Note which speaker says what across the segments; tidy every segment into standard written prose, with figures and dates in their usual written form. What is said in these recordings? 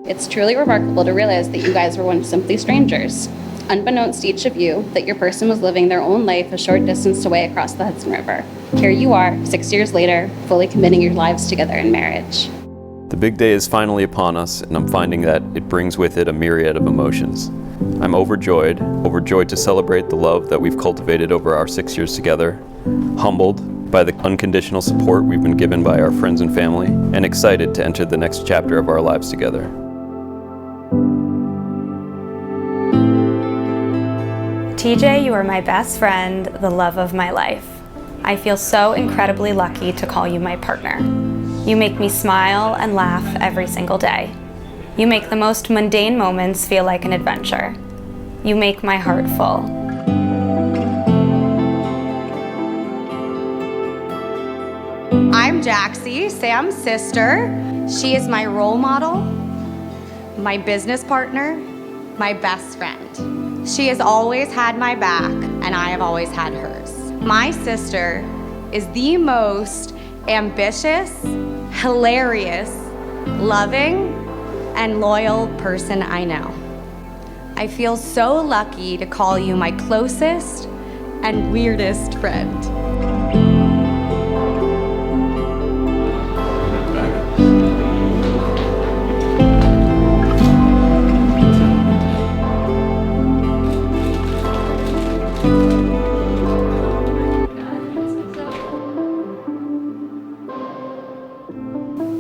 Speaker 1: It's truly remarkable to realize that you guys were once simply strangers, unbeknownst to each of you that your person was living their own life a short distance away across the Hudson River. Here you are, 6 years later, fully committing your lives together in marriage.
Speaker 2: The big day is finally upon us, and I'm finding that it brings with it a myriad of emotions. I'm overjoyed to celebrate the love that we've cultivated over our 6 years together, humbled by the unconditional support we've been given by our friends and family, and excited to enter the next chapter of our lives together.
Speaker 3: TJ, you are my best friend, the love of my life. I feel so incredibly lucky to call you my partner. You make me smile and laugh every single day. You make the most mundane moments feel like an adventure. You make my heart full.
Speaker 4: I'm Jaxie, Sam's sister. She is my role model, my business partner, my best friend. She has always had my back, and I have always had hers. My sister is the most ambitious, hilarious, loving, and loyal person I know. I feel so lucky to call you my closest and weirdest friend.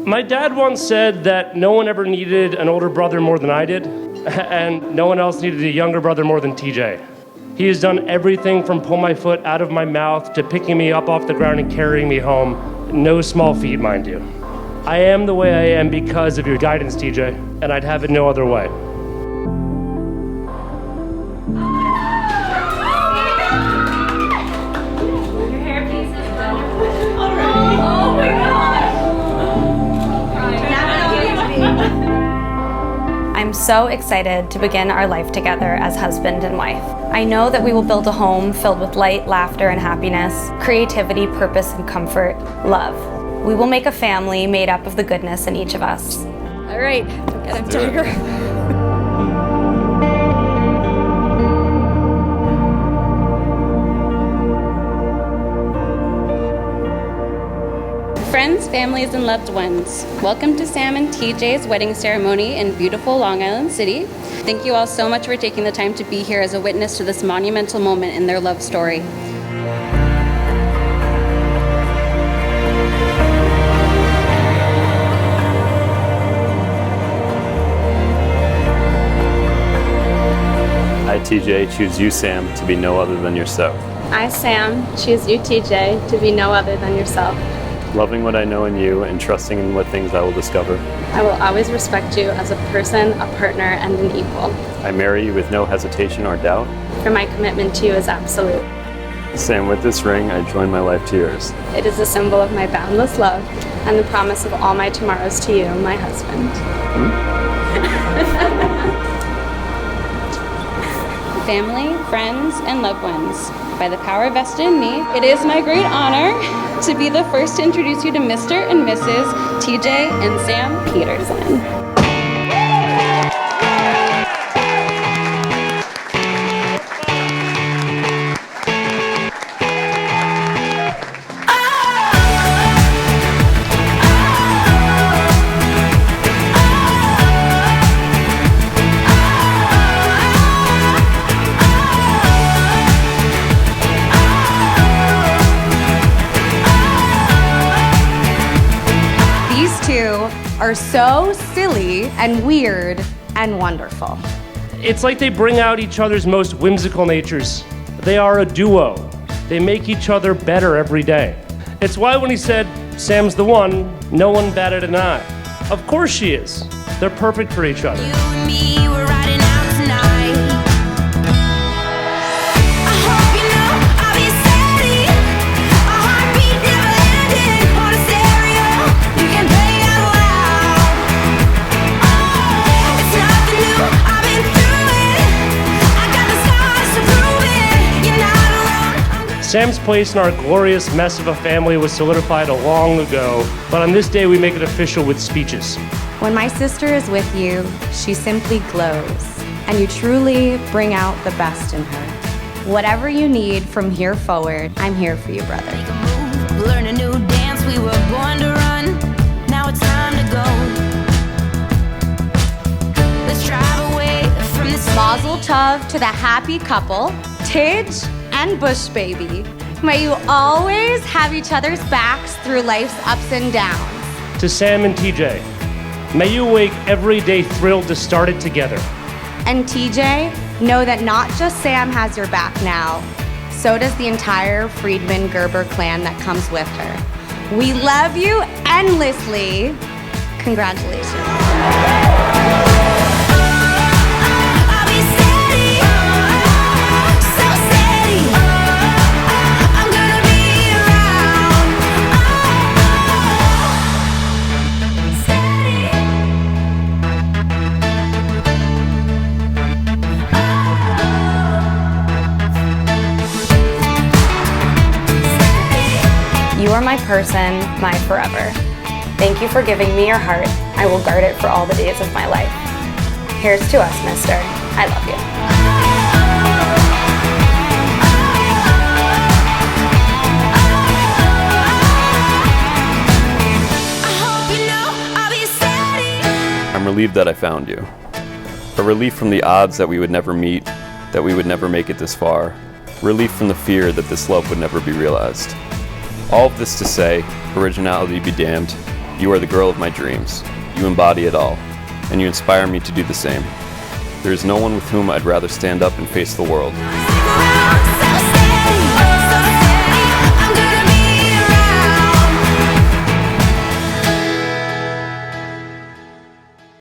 Speaker 5: My dad once said that no one ever needed an older brother more than I did, and no one else needed a younger brother more than TJ. He has done everything from pull my foot out of my mouth to picking me up off the ground and carrying me home. No small feat, mind you. I am the way I am because of your guidance, TJ, and I'd have it no other way.
Speaker 3: I'm so excited to begin our life together as husband and wife. I know that we will build a home filled with light, laughter, and happiness, creativity, purpose, and comfort, love. We will make a family made up of the goodness in each of us.
Speaker 1: All right, go get him, Tiger. Friends, families, and loved ones, welcome to Sam and TJ's wedding ceremony in beautiful Long Island City. Thank you all so much for taking the time to be here as a witness to this monumental moment in their love story.
Speaker 2: I, TJ, choose you, Sam, to be no other than yourself.
Speaker 6: I, Sam, choose you, TJ, to be no other than yourself.
Speaker 2: Loving what I know in you and trusting in what things I will discover.
Speaker 6: I will always respect you as a person, a partner, and an equal.
Speaker 2: I marry you with no hesitation or doubt.
Speaker 6: For my commitment to you is absolute.
Speaker 2: Sam, with this ring, I join my life to yours.
Speaker 6: It is a symbol of my boundless love and the promise of all my tomorrows to you, my husband.
Speaker 1: Family, friends, and loved ones, by the power vested in me, it is my great honor to be the first to introduce you to Mr. and Mrs. TJ and Sam Peterson.
Speaker 4: Are so silly and weird and wonderful.
Speaker 5: It's like they bring out each other's most whimsical natures. They are a duo. They make each other better every day. It's why when he said, Sam's the one, no one batted an eye. Of course she is. They're perfect for each other.
Speaker 7: You and me, we're riding out tonight. I hope you know I'll be steady. Our heartbeat never ending. On a stereo, you can play out loud. Oh, it's nothing new, I've been through it. I got the scars to prove it. You're not alone.
Speaker 5: Sam's place in our glorious mess of a family was solidified long ago, but on this day we make it official with speeches.
Speaker 4: When my sister is with you, she simply glows, and you truly bring out the best in her. Whatever you need from here forward, I'm here for you, brother.
Speaker 7: Make a move, learn a new dance. We were born to run. Now it's time to go. Let's drive away from this.
Speaker 4: Mazel tov to the happy couple, Tidge and Bush baby. May you always have each other's backs through life's ups and downs.
Speaker 5: To Sam and TJ, may you wake every day thrilled to start it together.
Speaker 4: And TJ, know that not just Sam has your back now, so does the entire Friedman Gerber clan that comes with her. We love you endlessly. Congratulations.
Speaker 7: I'll be steady, so steady. I'm gonna be around. Steady.
Speaker 3: You are my person, my forever. Thank you for giving me your heart. I will guard it for all the days of my life. Here's to us, mister. I love you.
Speaker 7: I hope you know I'll be steady.
Speaker 2: I'm relieved that I found you. A relief from the odds that we would never meet, that we would never make it this far. Relief from the fear that this love would never be realized. All of this to say, originality be damned, you are the girl of my dreams. You embody it all, and you inspire me to do the same. There is no one with whom I'd rather stand up and face the world.